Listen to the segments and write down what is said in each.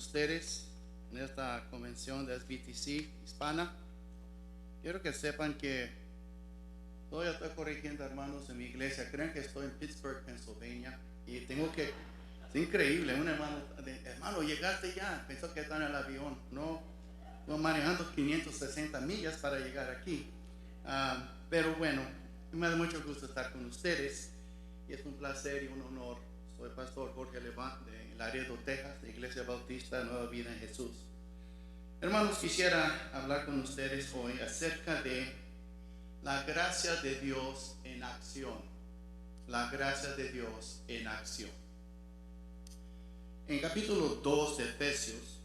ustedes en esta convención de SBTC hispana. Quiero que sepan que todavía estoy corrigiendo hermanos en mi iglesia. Creen que estoy en Pittsburgh, Pennsylvania, y tengo que... Es increíble, un hermano, llegaste ya, pensó que estaba en el avión. No, manejando 560 millas para llegar aquí. Pero bueno, me da mucho gusto estar con ustedes y es un placer y un honor. Soy pastor Jorge Levant de Laredo, Texas, de Iglesia Bautista Nueva Vida en Jesús. Hermanos, quisiera hablar con ustedes hoy acerca de la gracia de Dios en acción. La gracia de Dios en acción. En capítulo 2 de Efesios,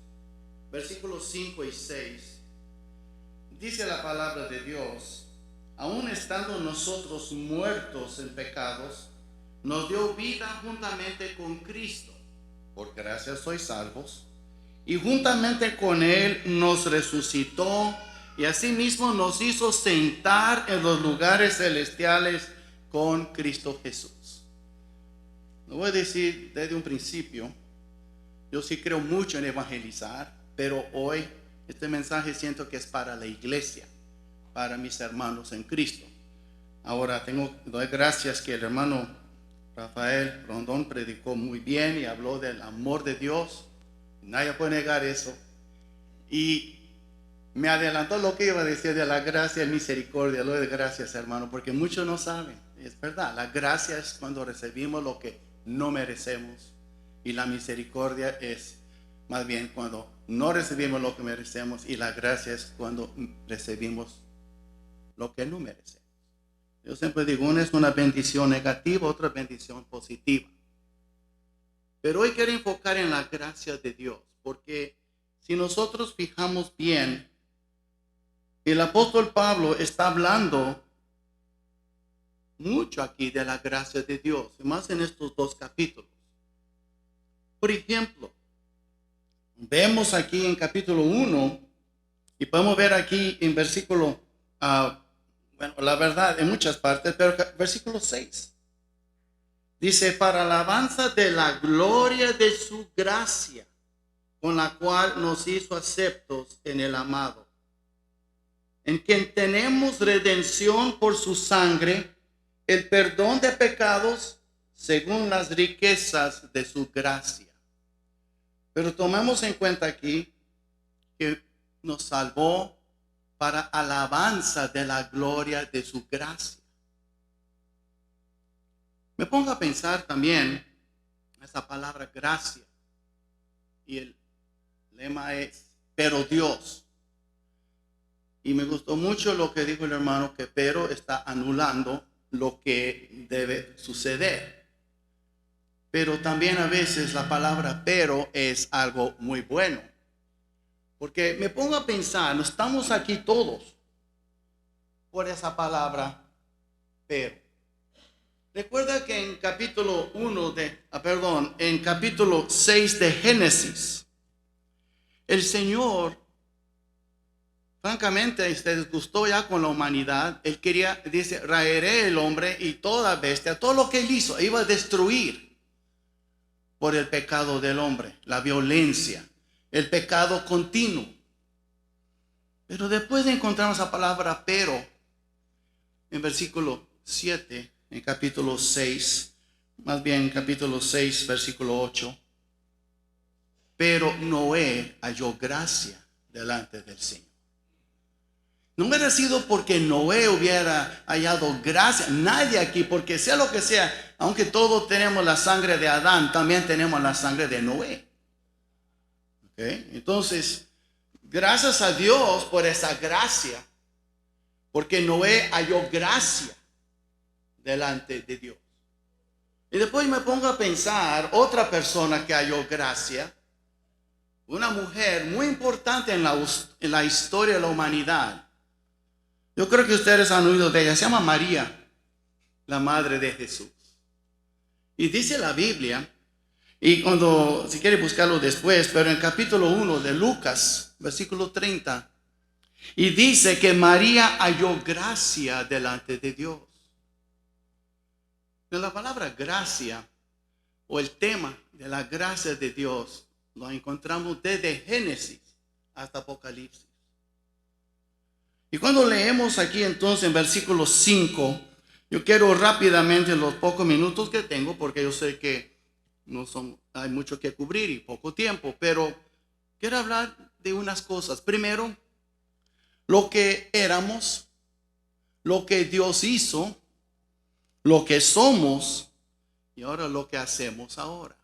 versículos 5 y 6, dice la palabra de Dios: aun estando nosotros muertos en pecados, nos dio vida juntamente con Cristo. Por gracia sois salvos. Y juntamente con Él nos resucitó y asimismo nos hizo sentar en los lugares celestiales con Cristo Jesús. Lo voy a decir desde un principio. Yo sí creo mucho en evangelizar, pero hoy este mensaje siento que es para la iglesia, para mis hermanos en Cristo. Ahora doy gracias que el hermano Rafael Rondón predicó muy bien y habló del amor de Dios. Nadie puede negar eso. Y me adelantó lo que iba a decir de la gracia y misericordia. Lo de gracias, hermano, porque muchos no saben. Es verdad, la gracia es cuando recibimos lo que no merecemos. Y la misericordia es más bien cuando no recibimos lo que merecemos. Y la gracia es cuando recibimos lo que no merecemos. Yo siempre digo, una es una bendición negativa, otra bendición positiva. Pero hoy quiero enfocar en la gracia de Dios, porque si nosotros fijamos bien, el apóstol Pablo está hablando mucho aquí de la gracia de Dios, más en estos dos capítulos. Por ejemplo, vemos aquí en capítulo 1 y podemos ver aquí en versículo, la verdad en muchas partes, pero versículo 6. Dice: para alabanza de la gloria de su gracia, con la cual nos hizo aceptos en el amado, en quien tenemos redención por su sangre, el perdón de pecados según las riquezas de su gracia. Pero tomemos en cuenta aquí que nos salvó para alabanza de la gloria de su gracia. Me pongo a pensar también esa palabra gracia. Y el lema es, pero Dios. Y me gustó mucho lo que dijo el hermano, que pero está anulando lo que debe suceder. Pero también a veces la palabra pero es algo muy bueno. Porque me pongo a pensar, no estamos aquí todos por esa palabra pero. Recuerda que en capítulo 6 de Génesis, el Señor, francamente, se disgustó ya con la humanidad. Él quería, dice, raeré el hombre y toda bestia, todo lo que él hizo, iba a destruir por el pecado del hombre, la violencia, el pecado continuo. Pero después de encontrar esa palabra pero, en versículo 7, en capítulo 6, más bien en capítulo 6, versículo 8. Pero Noé halló gracia delante del Señor. No hubiera sido porque Noé hubiera hallado gracia, nadie aquí, porque sea lo que sea, aunque todos tenemos la sangre de Adán, también tenemos la sangre de Noé. ¿Okay? Entonces, gracias a Dios por esa gracia, porque Noé halló gracia delante de Dios. Y después me pongo a pensar, otra persona que halló gracia, una mujer muy importante en la historia de la humanidad. Yo creo que ustedes han oído de ella, se llama María, la madre de Jesús. Y dice la Biblia, y si quiere buscarlo después, pero en capítulo 1 de Lucas, versículo 30, y dice que María halló gracia delante de Dios. La palabra gracia, o el tema de la gracia de Dios, Lo encontramos desde Génesis hasta Apocalipsis. Y cuando leemos aquí entonces en versículo 5, yo quiero rápidamente en los pocos minutos que tengo, porque yo sé que hay mucho que cubrir y poco tiempo, pero quiero hablar de unas cosas. Primero, lo que éramos, lo que Dios hizo, lo que somos y ahora lo que hacemos ahora.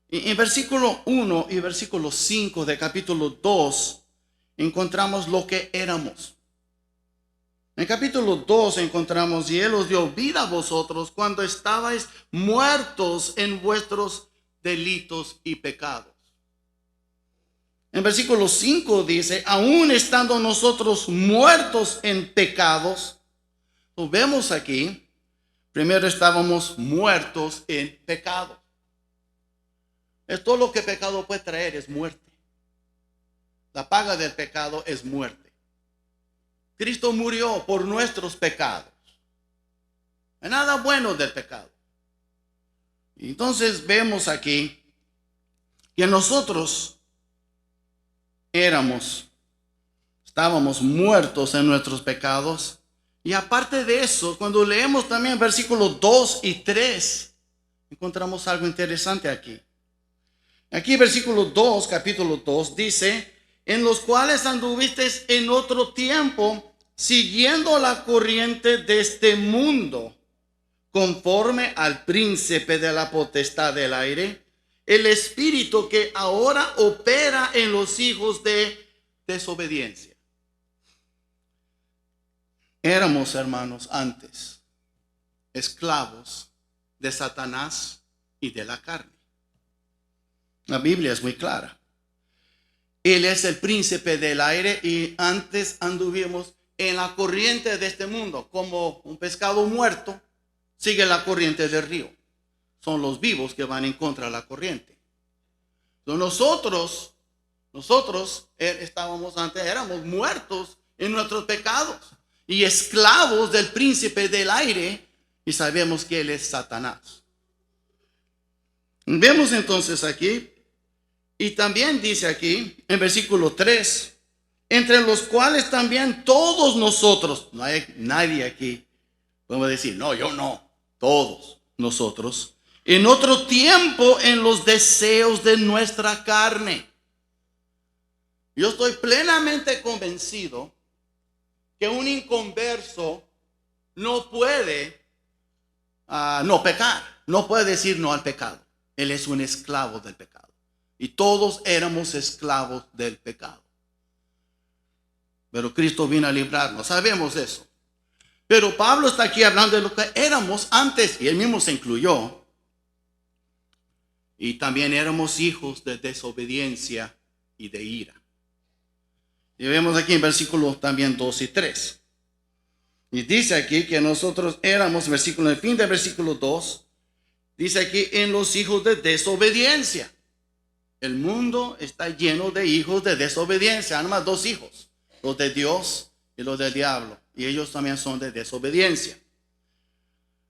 En versículo 1 y versículo 5 de capítulo 2 encontramos lo que éramos. En capítulo 2 encontramos: y Él os dio vida a vosotros cuando estabais muertos en vuestros delitos y pecados. En versículo 5 dice: aún estando nosotros muertos en pecados. Lo vemos aquí. Primero estábamos muertos en pecado. Es todo lo que pecado puede traer, es muerte. La paga del pecado es muerte. Cristo murió por nuestros pecados. No hay nada bueno del pecado. Entonces vemos aquí que nosotros estábamos muertos en nuestros pecados. Y aparte de eso, cuando leemos también versículos 2 y 3, encontramos algo interesante aquí. Aquí versículo 2, capítulo 2, dice: en los cuales anduvisteis en otro tiempo, siguiendo la corriente de este mundo, conforme al príncipe de la potestad del aire, el espíritu que ahora opera en los hijos de desobediencia. Éramos, hermanos, antes esclavos de Satanás y de la carne. La Biblia es muy clara. Él es el príncipe del aire y antes anduvimos en la corriente de este mundo. Como un pescado muerto sigue la corriente del río. Son los vivos que van en contra de la corriente. Entonces nosotros estábamos antes, éramos muertos en nuestros pecados y esclavos del príncipe del aire, y sabemos que él es Satanás. Vemos entonces aquí. Y también dice aquí en versículo 3: entre los cuales también todos nosotros, no hay nadie aquí, podemos decir, no, yo no, todos nosotros, en otro tiempo en los deseos de nuestra carne. Yo estoy plenamente convencido que un inconverso no puede no pecar, no puede decir no al pecado. Él es un esclavo del pecado. Y todos éramos esclavos del pecado. Pero Cristo vino a librarnos. Sabemos eso. Pero Pablo está aquí hablando de lo que éramos antes. Y él mismo se incluyó. Y también éramos hijos de desobediencia y de ira. Y vemos aquí en versículos también 2 y 3. Y dice aquí que nosotros éramos, en el fin del versículo 2, dice aquí: en los hijos de desobediencia. El mundo está lleno de hijos de desobediencia. Nada más dos hijos: los de Dios y los del diablo. Y ellos también son de desobediencia.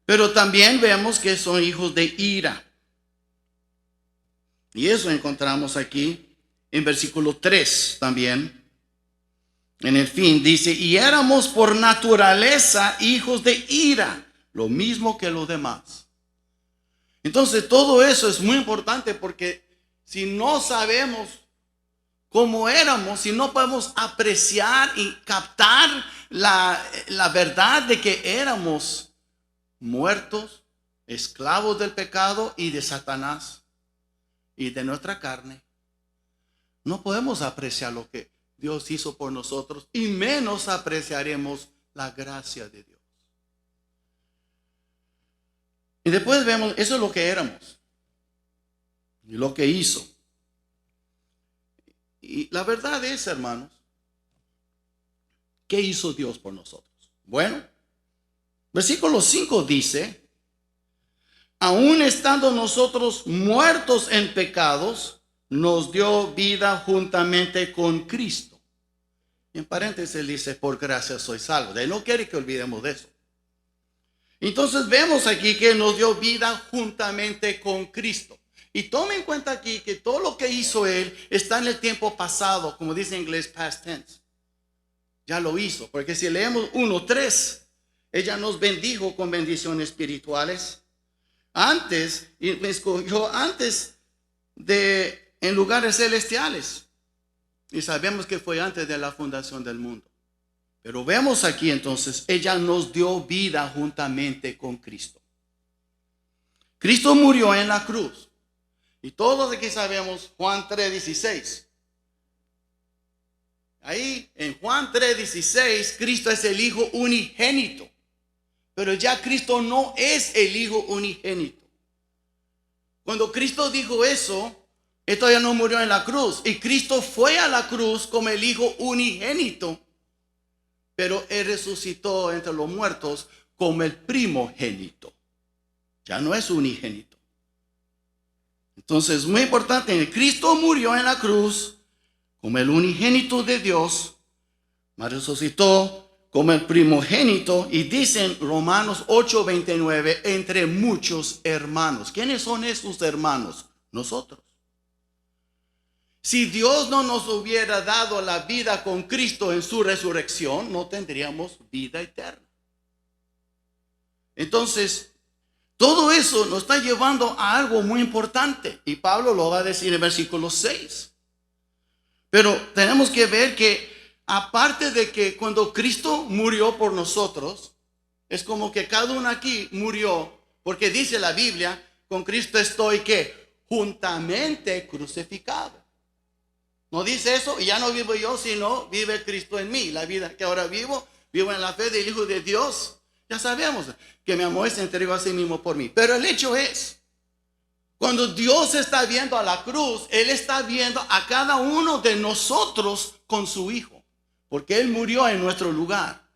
Pero también vemos que son hijos de ira. Y eso encontramos aquí en versículo 3 también. En el fin dice: y éramos por naturaleza hijos de ira, lo mismo que los demás. Entonces todo eso es muy importante, porque si no sabemos cómo éramos, si no podemos apreciar y captar la verdad de que éramos muertos, esclavos del pecado y de Satanás y de nuestra carne, no podemos apreciar lo que Dios hizo por nosotros, y menos apreciaremos la gracia de Dios. Y después vemos, eso es lo que éramos y lo que hizo. Y la verdad es, hermanos, ¿qué hizo Dios por nosotros? Bueno, versículo 5 dice: aún estando nosotros muertos en pecados, nos dio vida juntamente con Cristo. Y en paréntesis dice: por gracia soy salvo. Él no quiere que olvidemos de eso. Entonces vemos aquí que nos dio vida juntamente con Cristo. Y tome en cuenta aquí que todo lo que hizo Él está en el tiempo pasado, como dice en inglés, past tense. Ya lo hizo, porque si leemos 1:3, ella nos bendijo con bendiciones espirituales. Antes, y me escogió antes en lugares celestiales. Y sabemos que fue antes de la fundación del mundo. Pero vemos aquí entonces, ella nos dio vida juntamente con Cristo. Cristo murió en la cruz. Y todos aquí sabemos Juan 3:16. Ahí en Juan 3:16, Cristo es el Hijo unigénito. Pero ya Cristo no es el Hijo unigénito. Cuando Cristo dijo eso, Él todavía no murió en la cruz. Y Cristo fue a la cruz como el Hijo unigénito. Pero Él resucitó entre los muertos como el primogénito. Ya no es unigénito. Entonces, muy importante, Cristo murió en la cruz como el unigénito de Dios, mas resucitó como el primogénito, y dicen Romanos 8:29, entre muchos hermanos. ¿Quiénes son esos hermanos? Nosotros. Si Dios no nos hubiera dado la vida con Cristo en su resurrección, no tendríamos vida eterna. Entonces, todo eso nos está llevando a algo muy importante, y Pablo lo va a decir en el versículo 6. Pero tenemos que ver que aparte de que cuando Cristo murió por nosotros, es como que cada uno aquí murió, porque dice la Biblia, con Cristo estoy ¿qué? Juntamente crucificado. No dice eso, y ya no vivo yo, sino vive Cristo en mí. La vida que ahora vivo en la fe del Hijo de Dios. Ya sabemos que me amó y se entregó a sí mismo por mí. Pero el hecho es, cuando Dios está viendo a la cruz, Él está viendo a cada uno de nosotros con su Hijo. Porque Él murió en nuestro lugar.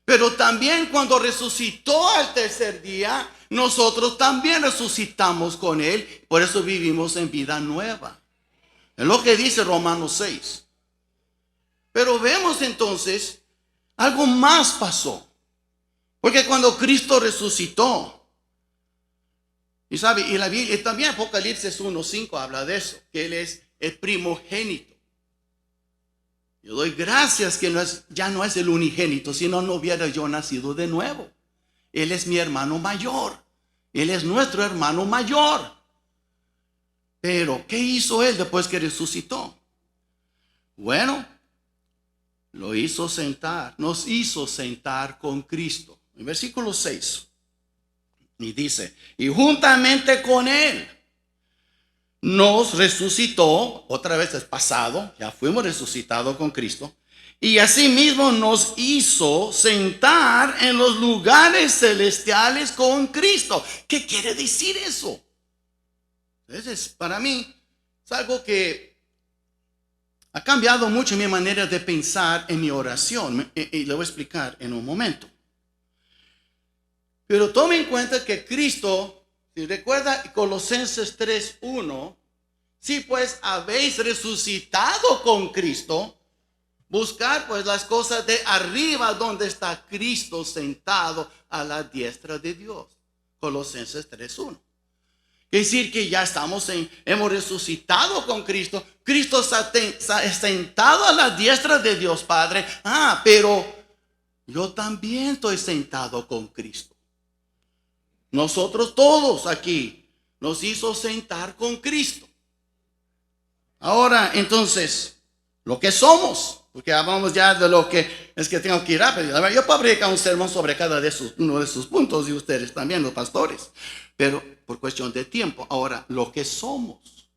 Pero también cuando resucitó al tercer día, nosotros también resucitamos con Él. Por eso vivimos en vida nueva. Es lo que dice Romanos 6. Pero vemos entonces, algo más pasó. Porque cuando Cristo resucitó, y sabe, y la Biblia, y también Apocalipsis 1:5 habla de eso, que Él es el primogénito. Yo doy gracias que ya no es el unigénito, si no, no hubiera yo nacido de nuevo. Él es mi hermano mayor. Él es nuestro hermano mayor. Pero, ¿qué hizo Él después que resucitó? Bueno, nos hizo sentar con Cristo. En versículo 6. Y dice, y juntamente con Él nos resucitó, otra vez es pasado, ya fuimos resucitados con Cristo, y asimismo nos hizo sentar en los lugares celestiales con Cristo. ¿Qué quiere decir eso? Entonces, para mí, es algo que ha cambiado mucho mi manera de pensar en mi oración, y le voy a explicar en un momento. Pero tome en cuenta que Cristo, si recuerda Colosenses 3:1, si pues habéis resucitado con Cristo, buscar pues las cosas de arriba donde está Cristo sentado a la diestra de Dios. Colosenses 3:1. Quiere decir que ya hemos resucitado con Cristo. Cristo está sentado a la diestra de Dios Padre. Pero yo también estoy sentado con Cristo. Nosotros todos aquí nos hizo sentar con Cristo. Ahora, entonces, lo que somos, porque hablamos ya de lo que es que tengo que ir rápido. Yo puedo predicar un sermón sobre uno de sus puntos, y ustedes también, los pastores, pero por cuestión de tiempo. Ahora, lo que somos.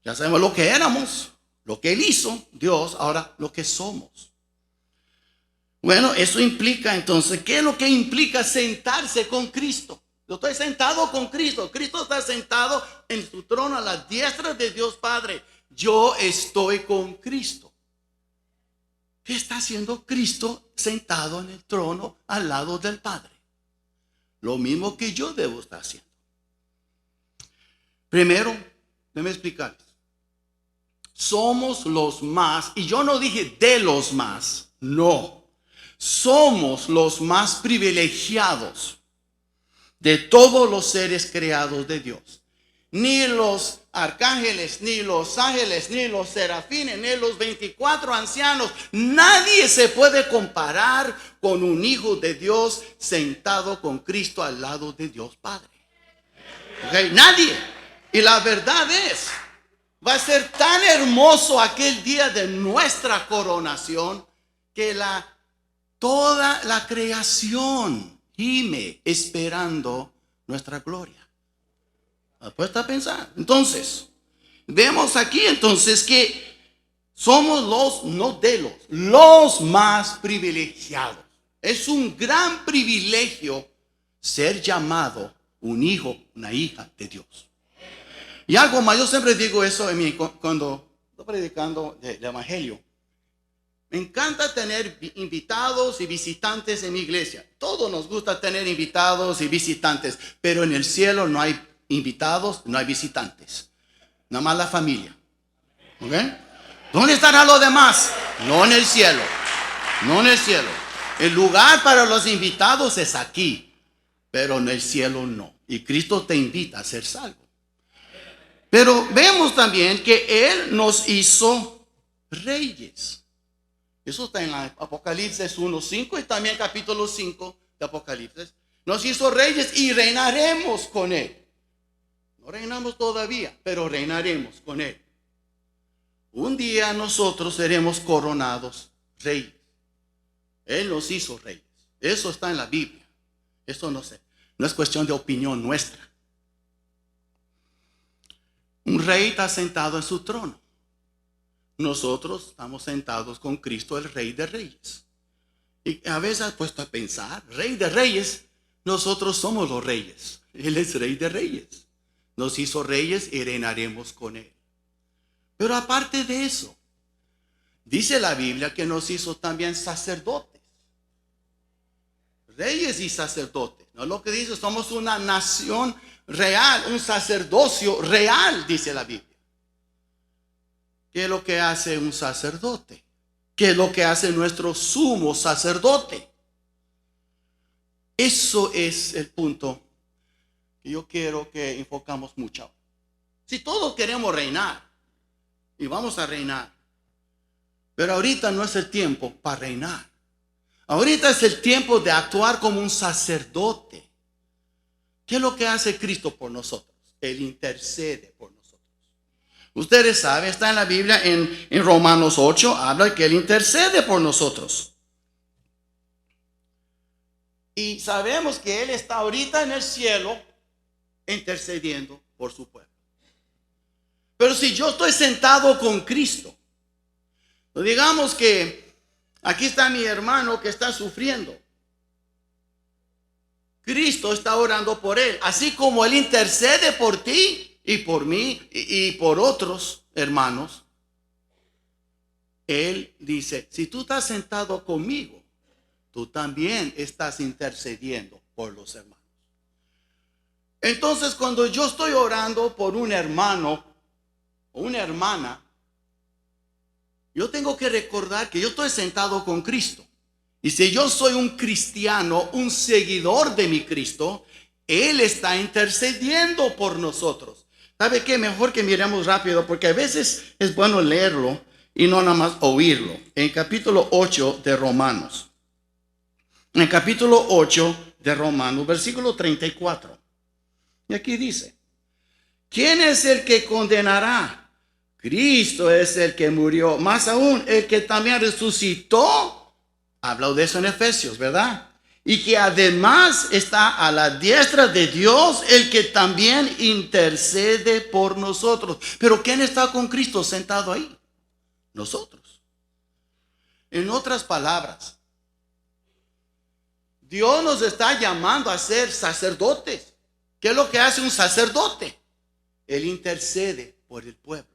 Ya sabemos lo que éramos, lo que Él hizo, Dios, ahora lo que somos. Bueno, eso implica entonces, ¿qué es lo que implica sentarse con Cristo? Yo estoy sentado con Cristo. Cristo está sentado en su trono a la diestra de Dios Padre. Yo estoy con Cristo. ¿Qué está haciendo Cristo sentado en el trono al lado del Padre? Lo mismo que yo debo estar haciendo. Primero, déjame explicarles. Somos los más, y yo no dije de los más, no. Somos los más privilegiados de todos los seres creados de Dios. ni los arcángeles, ni los ángeles, ni los serafines, ni los 24 ancianos. Nadie se puede comparar con un hijo de Dios sentado con Cristo al lado de Dios Padre. ¿Okay? Nadie. Y la verdad es, va a ser tan hermoso aquel día de nuestra coronación que toda la creación gime esperando nuestra gloria. Puesta a pensar. Entonces, vemos aquí entonces que somos los más privilegiados. Es un gran privilegio ser llamado un hijo, una hija de Dios. Y algo más, yo siempre digo eso cuando estoy predicando el evangelio. Me encanta tener invitados y visitantes en mi iglesia. Todos nos gusta tener invitados y visitantes, pero en el cielo no hay invitados, no hay visitantes. Nada más la familia. ¿Ok? ¿Dónde estarán los demás? No en el cielo. No en el cielo. El lugar para los invitados es aquí, pero en el cielo no. Y Cristo te invita a ser salvo. Pero vemos también que Él nos hizo reyes. Eso está en Apocalipsis 1:5 y también capítulo 5 de Apocalipsis. Nos hizo reyes y reinaremos con Él. No reinamos todavía, pero reinaremos con Él. Un día nosotros seremos coronados reyes. Él nos hizo reyes. Eso está en la Biblia. Eso no es cuestión de opinión nuestra. Un rey está sentado en su trono. Nosotros estamos sentados con Cristo, el Rey de Reyes. Y a veces has puesto a pensar, Rey de Reyes, nosotros somos los reyes. Él es Rey de Reyes. Nos hizo reyes y reinaremos con Él. Pero aparte de eso, dice la Biblia que nos hizo también sacerdotes. Reyes y sacerdotes. No es lo que dice, somos una nación real, un sacerdocio real, dice la Biblia. ¿Qué es lo que hace un sacerdote? ¿Qué es lo que hace nuestro sumo sacerdote? Eso es el punto que yo quiero que enfocamos mucho. Si todos queremos reinar, y vamos a reinar, pero ahorita no es el tiempo para reinar. Ahorita es el tiempo de actuar como un sacerdote. ¿Qué es lo que hace Cristo por nosotros? Él intercede por nosotros. Ustedes saben, está en la Biblia, en Romanos 8, habla que Él intercede por nosotros. Y sabemos que Él está ahorita en el cielo intercediendo por su pueblo. Pero si yo estoy sentado con Cristo, digamos que aquí está mi hermano que está sufriendo. Cristo está orando por él, así como Él intercede por ti y por mí y por otros hermanos. Él dice, si tú estás sentado conmigo, tú también estás intercediendo por los hermanos. Entonces, cuando yo estoy orando por un hermano o una hermana, yo tengo que recordar que yo estoy sentado con Cristo. Y si yo soy un cristiano, un seguidor de mi Cristo, Él está intercediendo por nosotros. ¿Sabe qué? Mejor que miremos rápido, porque a veces es bueno leerlo y no nada más oírlo. En capítulo 8 de Romanos. En capítulo 8 de Romanos, versículo 34. Y aquí dice, ¿quién es el que condenará? Cristo es el que murió, más aún el que también resucitó. Habla de eso en Efesios, ¿verdad? Y que además está a la diestra de Dios, el que también intercede por nosotros. Pero ¿quién está con Cristo sentado ahí? Nosotros. En otras palabras, Dios nos está llamando a ser sacerdotes. ¿Qué es lo que hace un sacerdote? Él intercede por el pueblo.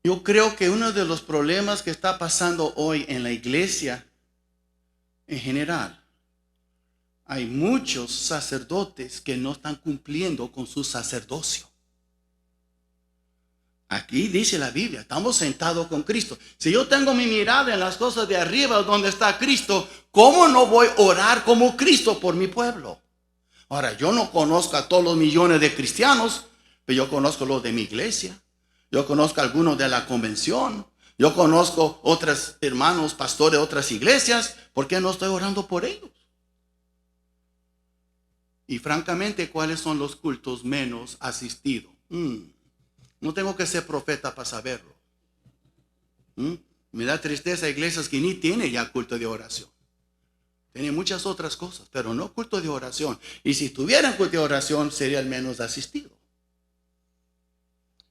Yo creo que uno de los problemas que está pasando hoy en la iglesia en general, hay muchos sacerdotes que no están cumpliendo con su sacerdocio. Aquí dice la Biblia, estamos sentados con Cristo. Si yo tengo mi mirada en las cosas de arriba donde está Cristo, ¿cómo no voy a orar como Cristo por mi pueblo? Ahora, yo no conozco a todos los millones de cristianos, pero yo conozco los de mi iglesia. Yo conozco a algunos de la convención. Yo conozco otros hermanos, pastores de otras iglesias. ¿Por qué no estoy orando por ellos? Y francamente, ¿cuáles son los cultos menos asistidos? No tengo que ser profeta para saberlo. Me da tristeza iglesias que ni tienen ya culto de oración. Tienen muchas otras cosas, pero no culto de oración. Y si tuvieran culto de oración, sería el menos asistido.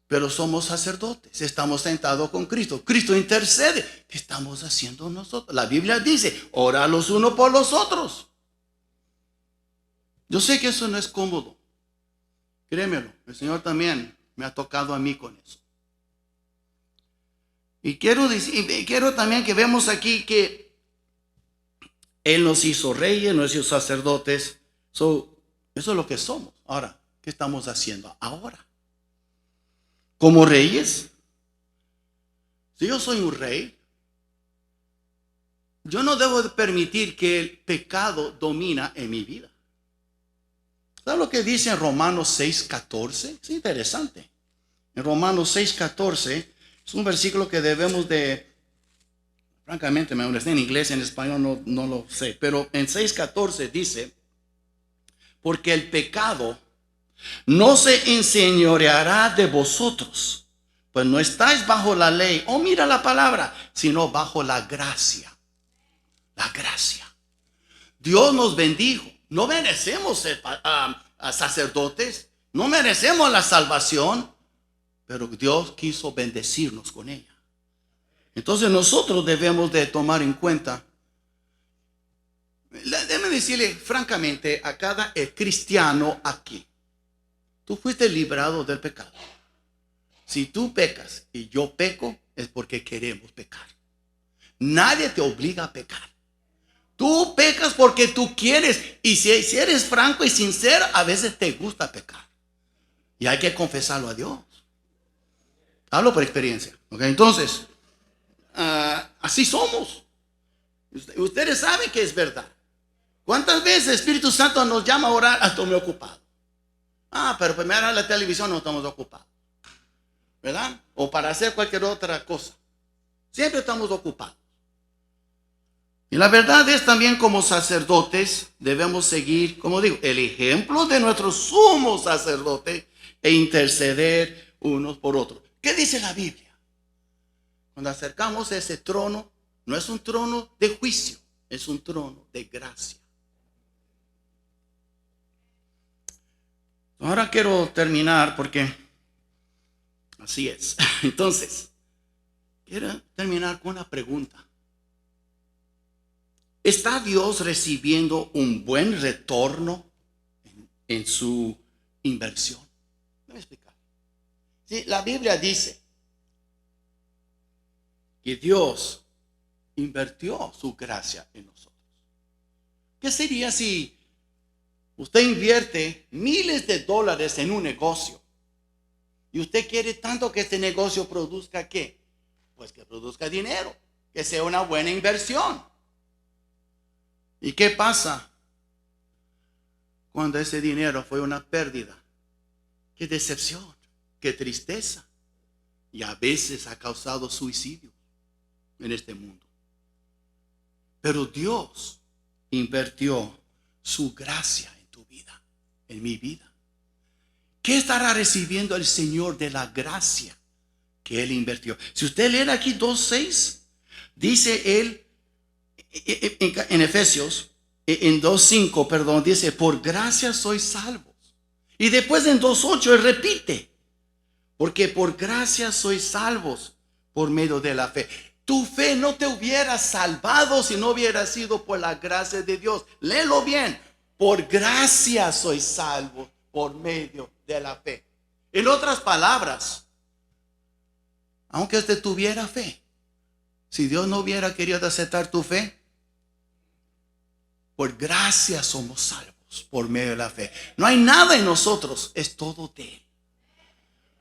Pero somos sacerdotes, estamos sentados con Cristo. Cristo intercede. ¿Qué estamos haciendo nosotros? La Biblia dice, ora los unos por los otros. Yo sé que eso no es cómodo. Créemelo, el Señor también me ha tocado a mí con eso. Y quiero también que vemos aquí que Él nos hizo reyes, nos hizo sacerdotes. Eso es lo que somos. Ahora, ¿qué estamos haciendo ahora? Como reyes, si yo soy un rey, yo no debo de permitir que el pecado domina en mi vida. ¿Sabes lo que dice en Romanos 6:14? Es interesante. En Romanos 6:14 es un versículo que debemos de, francamente, me está en inglés, en español no lo sé, pero en 6:14 dice, porque el pecado no se enseñoreará de vosotros, pues no estáis bajo la ley, mira la palabra, sino bajo la gracia. La gracia. Dios nos bendijo. No merecemos ser sacerdotes, no merecemos la salvación, pero Dios quiso bendecirnos con ella. Entonces nosotros debemos de tomar en cuenta. Déjame decirle francamente a cada cristiano aquí, tú fuiste librado del pecado. Si tú pecas y yo peco, es porque queremos pecar. Nadie te obliga a pecar. Tú pecas porque tú quieres. Y si eres franco y sincero, a veces te gusta pecar. Y hay que confesarlo a Dios. Hablo por experiencia. ¿Okay? Entonces, así somos. Ustedes saben que es verdad. ¿Cuántas veces el Espíritu Santo nos llama a orar? Estoy muy ocupado. Pero para mirar la televisión no estamos ocupados. ¿Verdad? O para hacer cualquier otra cosa. Siempre estamos ocupados. Y la verdad es también como sacerdotes debemos seguir, como digo, el ejemplo de nuestro sumo sacerdote e interceder unos por otros. ¿Qué dice la Biblia? Cuando acercamos a ese trono, no es un trono de juicio, es un trono de gracia. Ahora quiero terminar porque así es. Entonces, quiero terminar con una pregunta. ¿Está Dios recibiendo un buen retorno en su inversión? Voy a explicar. Sí, la Biblia dice que Dios invirtió su gracia en nosotros. ¿Qué sería si usted invierte miles de dólares en un negocio y usted quiere tanto que este negocio produzca qué? Pues que produzca dinero, que sea una buena inversión. ¿Y qué pasa cuando ese dinero fue una pérdida? Qué decepción, qué tristeza. Y a veces ha causado suicidio en este mundo. Pero Dios invirtió su gracia en tu vida, en mi vida. ¿Qué estará recibiendo el Señor de la gracia que Él invirtió? Si usted lee aquí 2:6, dice Él, en Efesios, en 2:5, perdón, dice, por gracia sois salvos. Y después en 2:8 él repite, porque por gracia sois salvos por medio de la fe. Tu fe no te hubiera salvado si no hubiera sido por la gracia de Dios. Léelo bien, por gracia sois salvos por medio de la fe. En otras palabras, aunque usted tuviera fe, si Dios no hubiera querido aceptar tu fe, por gracia somos salvos por medio de la fe. No hay nada en nosotros, es todo de Él.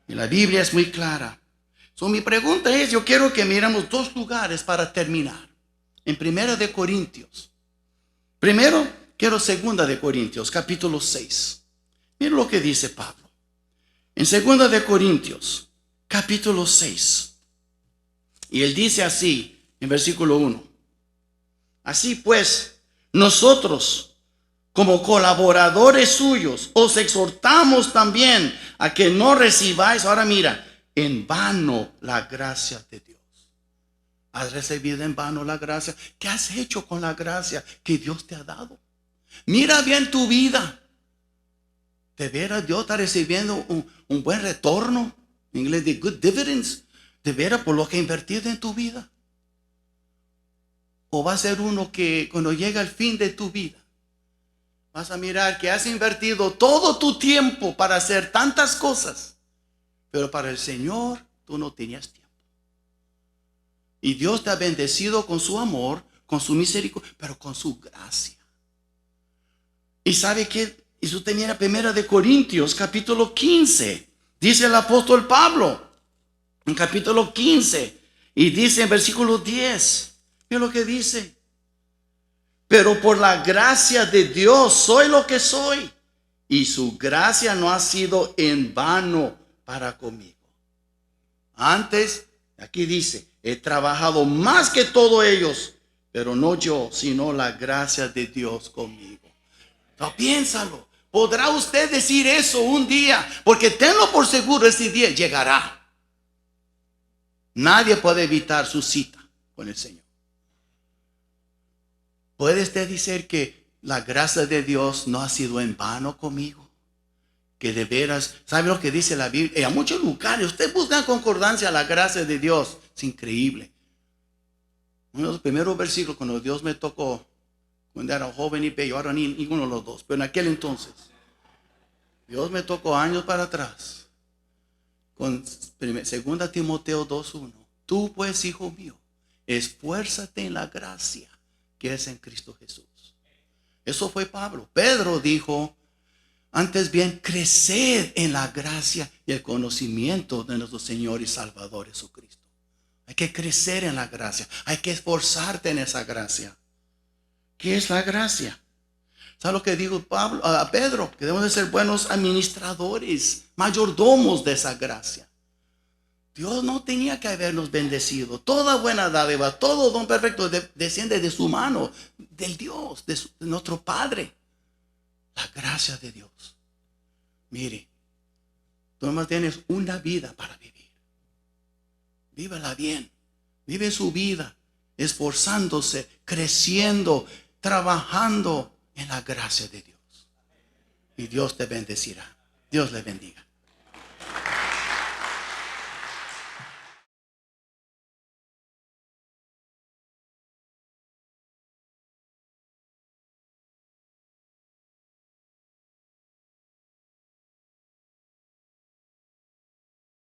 Y la Biblia es muy clara. Mi pregunta es, yo quiero que miremos dos lugares para terminar. En 1 de Corintios. Primero, quiero 2 capítulo 6. Miren lo que dice Pablo. En 2 Corintios, capítulo 6. Y él dice así, en versículo 1. Así pues, nosotros, como colaboradores suyos, os exhortamos también a que no recibáis, ahora mira, en vano la gracia de Dios. ¿Has recibido en vano la gracia? ¿Qué has hecho con la gracia que Dios te ha dado? Mira bien tu vida. ¿De veras Dios está recibiendo un buen retorno? En inglés de good dividends. ¿De veras por lo que ha invertido en tu vida? ¿O va a ser uno que cuando llega el fin de tu vida vas a mirar que has invertido todo tu tiempo para hacer tantas cosas, pero para el Señor tú no tenías tiempo? Y Dios te ha bendecido con su amor, con su misericordia, pero con su gracia. ¿Y sabe qué? Y eso tenía en 1 Corintios, capítulo 15. Dice el apóstol Pablo, en capítulo 15, y dice en versículo 10, mira lo que dice. Pero por la gracia de Dios soy lo que soy, y su gracia no ha sido en vano para conmigo. Antes, aquí dice, he trabajado más que todos ellos, pero no yo, sino la gracia de Dios conmigo. No, piénsalo. ¿Podrá usted decir eso un día? Porque tenlo por seguro, ese día llegará. Nadie puede evitar su cita con el Señor. ¿Puede usted decir que la gracia de Dios no ha sido en vano conmigo? Que de veras, ¿sabe lo que dice la Biblia? En muchos lugares, usted busca en concordancia la gracia de Dios. Es increíble. Uno de los primeros versículos cuando Dios me tocó, cuando era joven y bello, ahora ninguno de los dos, pero en aquel entonces, Dios me tocó años para atrás, con 2 Timoteo 2:1. Tú pues, hijo mío, esfuérzate en la gracia que es en Cristo Jesús. Eso fue Pablo. Pedro dijo, antes bien, creced en la gracia y el conocimiento de nuestro Señor y Salvador Jesucristo. Hay que crecer en la gracia, hay que esforzarte en esa gracia. ¿Qué es la gracia? ¿Sabe lo que dijo Pablo a Pedro? Que debemos de ser buenos administradores, mayordomos de esa gracia. Dios no tenía que habernos bendecido. Toda buena dádiva, todo don perfecto desciende de su mano, del Dios, de nuestro Padre. La gracia de Dios. Mire, tú nomás tienes una vida para vivir. Vívela bien. Vive su vida esforzándose, creciendo, trabajando en la gracia de Dios. Y Dios te bendecirá. Dios le bendiga.